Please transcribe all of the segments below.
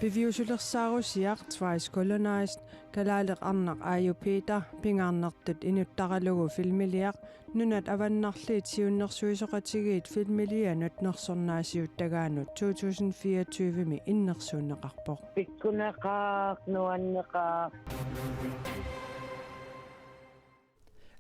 Beviusulersarusiaq Twice Colonized kalaaleq arnaq aayupiita pingaarnertut inuttaralugu filmiliaq nunat avannarliit siunnersuisoqatigiit filmilianut nersornaasiut tagaanut 2024mi innersuunneqarpoq pikkuneqaaq nuanneqaaq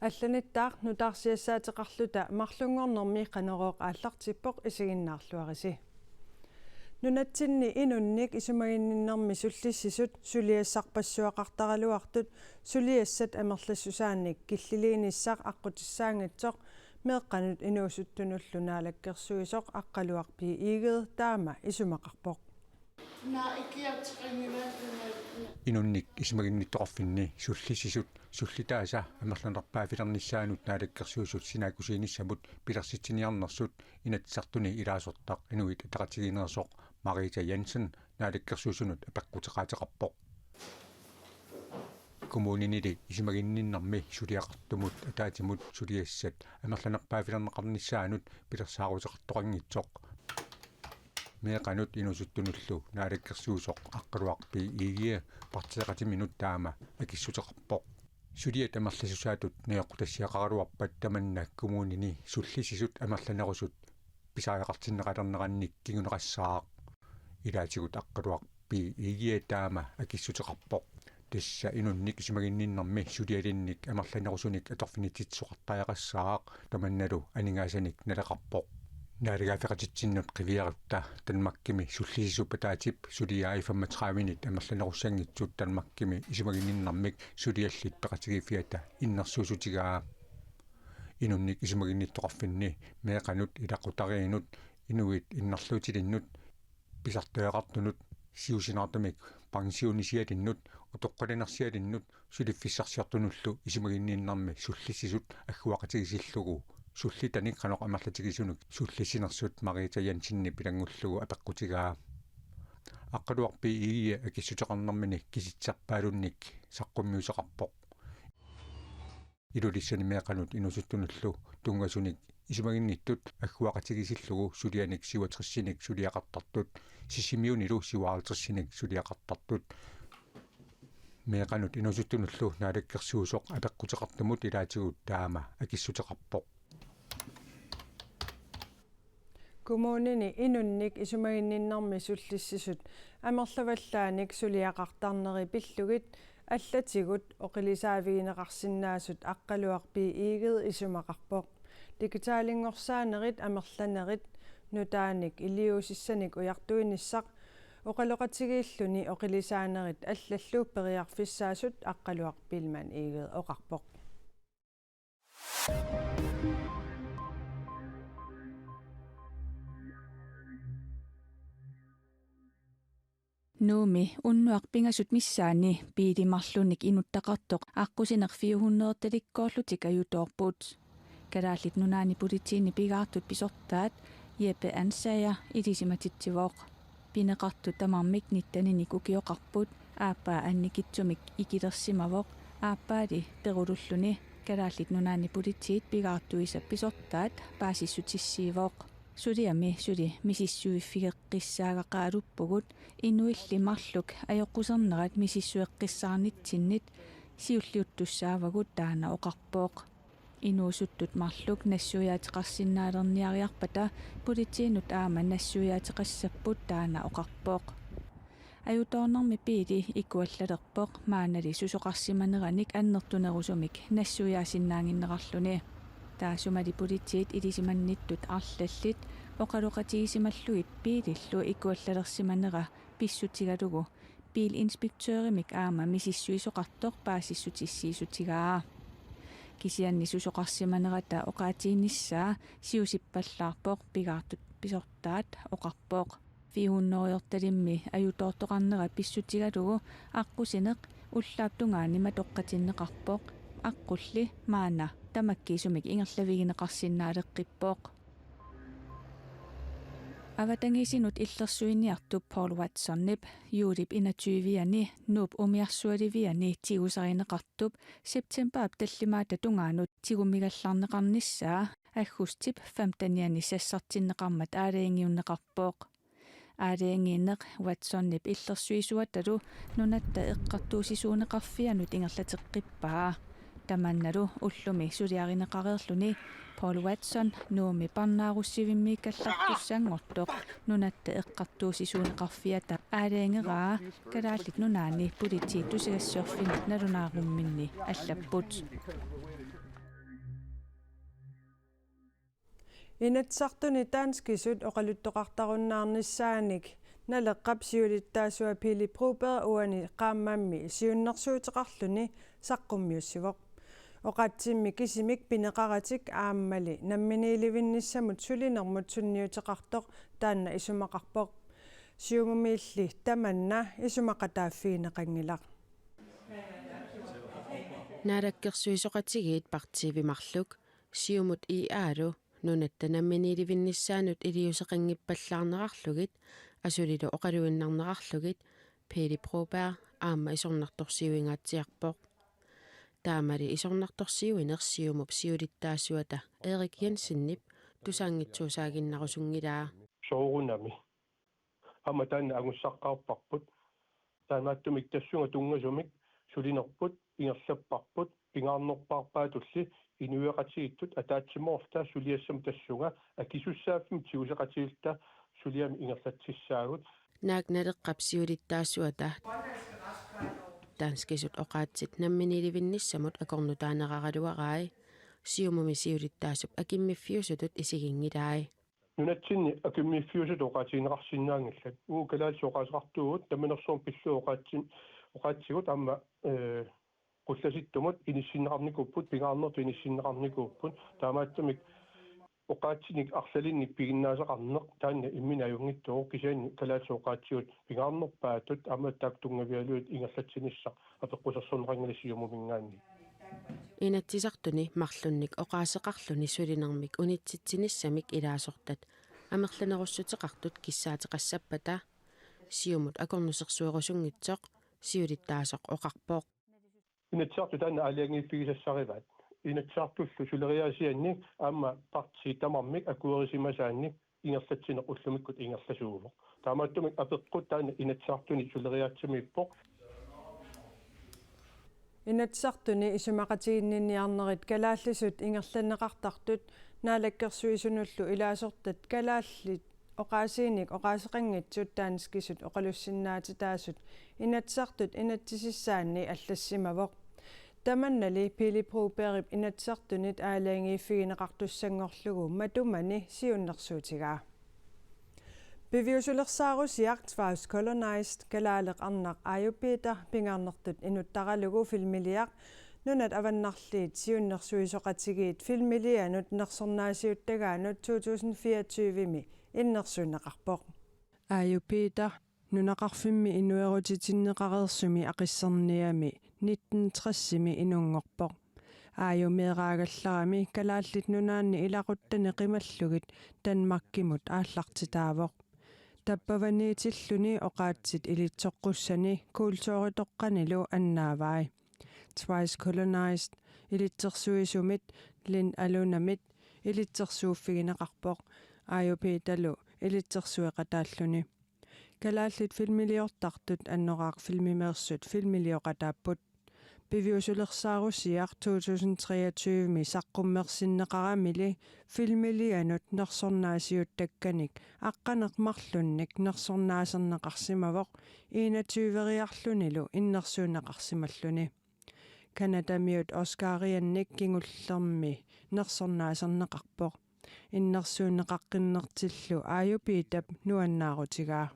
алланиттаақ нутаарсиассаатеқарлута марлунгорнэрми қанерооқ ааллартиппоқ исигиннаарлуариси нунатсинни инунник исумагинниннэрми суллиссисут сулиассарпассуақартаралуартут сулиассат амерлассусаанник киллилииниссақ аққутиссаангатсоқ меэққанут инуусуттунуллунаалаккерсуисоқ аққалуарпи иигеэ таама исумақарпоқ инунник исмагинниттоқарфинни суллисисут суллитааса амерланерпаафилернissaанут наалаккерсуусут синаакусииниссамут пилерситсиниарнерсут инатсартуни илаасортақ инуит атақатигинерсоқ Marita Jensen наалаккерсуусунут апаққутеқаатеқарпоқ коммунинили исмагинниннарми сулиақартумут атаатимут сулиассат амерланерпаафилернеқарнissaанут пилерсаарутеқартоқангитсоқ меэқанут инусуттунуллу наалаккерсуусоқ аққалуарпи иигиа партиақатиминут таама акиссутеқарпоқ сулиат амерласусаатут неоқутассиақаралуарпат таманна коммунини суллисисут амерланерусут писаақартиннеқалернеранник кигунеқассаақ илаатигут аққалуарпи иигиа таама акиссутеқарпоқ тасса инунник исмагинниннэрми сулиалинник амерланерусуник аторфинититсоқартаяқассаақ таманналу анигаасаник налеқарпоқ наалигафеқатитсиннут қивиарутта танмаккими суллисисупатаатип сулиаи 35-минут амерланеруссангитсут танмаккими исмагинниннэрмик сулиаллит пеқатигифиата иннерсуусутигаа инунник исмагинниттоқарфинни меэқанут илақутариинут инуит иннерлуутилиннут писартуяқартунут сиусинаартамик пансионисиалиннут утоққалинерсиалиннут сулиффиссарсиартунуллу исмагинниннэрми суллисисут аггуақатигисиллугу суллитаник канеқ амерлатигисунук суллисинерсут Marita Jensenни пилангуллугу апеққутигаа аққалуарпи игия акиссутеқарнэрмини киситсарпаалунник саққуммиусеқарпоқ илулиссани меқанут инусуттунуллу тунгасуник исмагинниттут аггуақатигисиллугу сулианик сиватриссиник сулиақартартут сисимиунилу сиваалтерсиник сулиақартартут меқанут инусуттунуллу наалаккерсуусоқ апеққутеқартумут илаатигут таама акиссутеқарпоқ коммунини инунник исумагинниннэрми суллиссисут амерлаваллааник сулиақартарнери пиллугит аллатигут оқилисаавигинеқарсинаасут аққалуарпи иигеэ исумақарпоқ дигитаалингорсаанерит амерланерит нутааник илиусиссаник уяртуиниссақ оқалоқатигииллуни оқилисаанерит аллаллуу периарфиссаасут аққалуарпилман иигеэ оқарпоқ Nuumi unnuarpingasut missaani piidimarlunik inuttaqartoq аққусинер 400-таlikkoorlutik ajutoorput kalaallit nunaani pulitiini pigaartut pisortaat Jeppe Ansager idisimatitsivooq pineqartut tamarmik nittanini kukioqarput aappaa annikitsumik ikilersimavoq aappaali perululluni kalaallit nunaani pulitiit pigaartuisa pisortaat paasissutissiivooq suliami suli misissuiffigeqqissaagaqaaluppugut inuillimarluk ajoqquserneraat misissueqqissaarnitsinnit siulliuttussaavagut taana oqarpooq inuusuttut marluk nassuyaatiqarsinnaalerniariarpata pulitiinut aama nassuyaatiqassapput taana oqarpooq ajutoornermi piili ikuallalerpoq maanali susoqarsimaneranik annertunerusumik nassuyaasinnaaginnerarluni taasumali pulitiit ilisimannittut arlallit oqaloqatigisimallugit piilillu ikuallalersimanera pissutigalugu piilinspektøörimik aama misissuisoqartoq paasissutissiisutigaa kisianni susoqarsimanerata oqaatiinissaa siusippallаарpoq pigaartut pisortaat oqarpoq 400-ortalimmi ajutoortoqarnera pissutigalugu аққусинеқ уллаапtungaanima тоққатиннеқарпоқ аққулли маана тамаккиисумик ингерлавигинеқарсиннаалеққиппооқ аватангисинут иллерсуиниартуп Paul Watsonnip юулип 21-ани нууп умиарсуаливиани тигусаринеқартуп септемберап таллимаата тунгаанут тигумигалларнеқарниссаа аггустип 15-ани сассартиннеқармат аалаингиуннеқарпооқ аалеангииннеқ Watson-нип иллерсуисуатталу нунатта эққартуусисуунеқарфианут ингерлатеққиппаа таманналу уллуми сулиаринеқареерлүни Paul Watson нууми парнааруссивиммииккаллартуссаангортоқ нунатта эққартуусисуунеқарфиата аалеангераа калааллит нунаани полити тусигассуарфинат налунаарумминни аллаппут Inatsartuni taanskisut oqaluttoqartarunnaarnissaanik naleqqap siulittaasua Pili Broberg uani qaammaammi siunnersuuteqarluni saqqummiussivoq oqatsimmi kisimik pineqaratik aammali namminiilivinnissamut sulinermut sunniuteqartoq taanna isumaqarpoq siumumiilli tamanna isumaqataaffiineqangilaq naadakkersuisoqatigiit partivimarluk siumut iaalu nunatta namminiilivinnissaanut iliuseqanngippallaarnerarlugit asulilu oqaluinnarnerarlugit Pili Broberg aamma isornartorsiuingaatsiarpoq taamali isornartorsiuinersiumup siulittaasuata Erik Jensen-nip tusaangitsuusaaginnarusunngilaa soorunami amma taanna angussaqqarparput taamaattumik tassunga tungasumik sulinerput ingerlapparput pingaarnerparpaatulli inuiaqatigittut ataatsimorfta suliassam tassunga akisussaafim tiuseqatigilta suliami ingerlatsissaagut naaknaleqqap siulittaasuata danskisut oqaatsit namminiilivinnissamut akornutaaneraraluaraai siumumi siulittaasup akimmiffiusutut isigingilaai nunatsinni akimmiffiusut oqaatiineqarsinnaangallat kalaatsoqaasaqartuugut tamanersoom pillu oqaatsigut amma qullasittumut inissinneqarnikupput pingaarnertu inissinneqarnikupput taamaattumik oqaatsinik arsalinnik piginnaasaqarneq taanna imminajungittuuq kisaanni kalaatsoqaatsigut pingaarnerpaatut amma taaktungavialuut ingerlatsinissaq apeqqusarsorneqangalisiumumingaanni inatsisartuni marlunnik oqaaseqarluni sulinermik unitsitsinnissamik ilaasortat amerlanerussuteqartut kissaateqassappata siumut akornusersuerusungitsoq siulittaasoq oqarpooq inatsartu taanna aliangiiffigisassarivaat inatsartullu suleriaasianni aamma parti tamarmik akuerisimasaanni ingerlatsine ullumikkut ingerlasuuvoq taamaattumik apeqqut taanna inatsartuni suleriaatsimiippoq inatsartuni isumaqatiginniarnerit kalaallisut ingerlaneqartartut naalakkersuisunullu ilaasortat kalaallit oqaasiinik oqaaseqanngitsut taanskisut oqalussinnaatitaasut inatsartut inatsisissaanni аллассимавоq таманнали Pili Broberg inatsartunit аалаангииффигинеқартуссангорлугу матумани сиуннерсуутигаа Beviusulersaarusiaq Twice Colonized kalaaleq arnaq Ayupita pingaarnertut inuttaralugu filmiliaq nunat avannarliit siunnersuisoqatigiit filmilianut nersornaasiuttagaanut 2024mi innersuuneqarpoq Ayupita nunaqarfimmi inuerutitinneqareersumi aqisserniami 1960mi inunngorpoq aayumeeraagallarami kalaallit nunaanni ilaquttane qimallugit Danmarkimut aallartitaavoq tappavaniitilluni oqaatsit ilitsoqqussani kultuuritoqqanilu annaavai Twice Colonized ilitsersuisumit lin alunamit ilitsersuuffigineqarpoq aayupitalu ilitsersueqataalluni kalaallit filmiliortartut annoraaq filmimeersut filmilioqataapput Beviusulersaarusiaq 2023mi saqqummersinneqaramili filmilianut nersornaasiuttakkanik aqqaneqmarlunnik nersornaaserneqarsimavoq 21-riarlunilu innersuuneqarsimalluni Kanadamiut Oscariannik kingullermi nersornaaserneqarpoq innersuuneqaqqinnertillu aayupitap nuannaarutigaa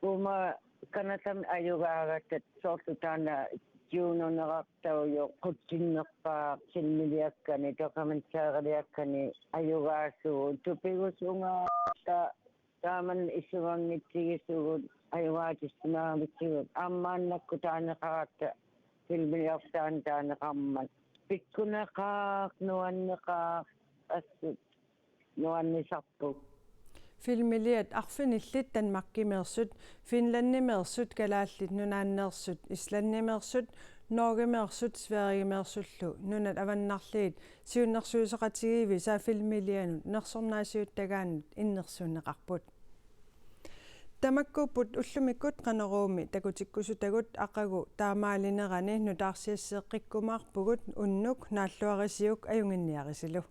uma kanatam ayugaagattat soortutaana juununerartauyo qutsinnerpaa silmiliakkani dokumentaaриakkani ayugaasuu tupigusungaata taaman isuvanngitsigisugut ayugaatissunaamitsigut ammaannakku taaneqaratta silmiliortaan taaneqarman pikkuneqaaq nuanneqaaq assut nuannisarpuk filmiliat arfinillit Danmarkimeersut Finlannimeersut kalaallit nunaanneersut Islannimeersut Norgemeersut Sverigemeersullu nunat avannarliit siunnersuisoqatigiivi saa filmilianut nersornaasiuttagaanut innersuuneqarput тамаккууппут уллумиккут qanеруumi такутиккусутагут ақагу таамаалинерани нутаарсиассеэққиккумаарпугут уннук нааллуарисиук аюнгинниарисилу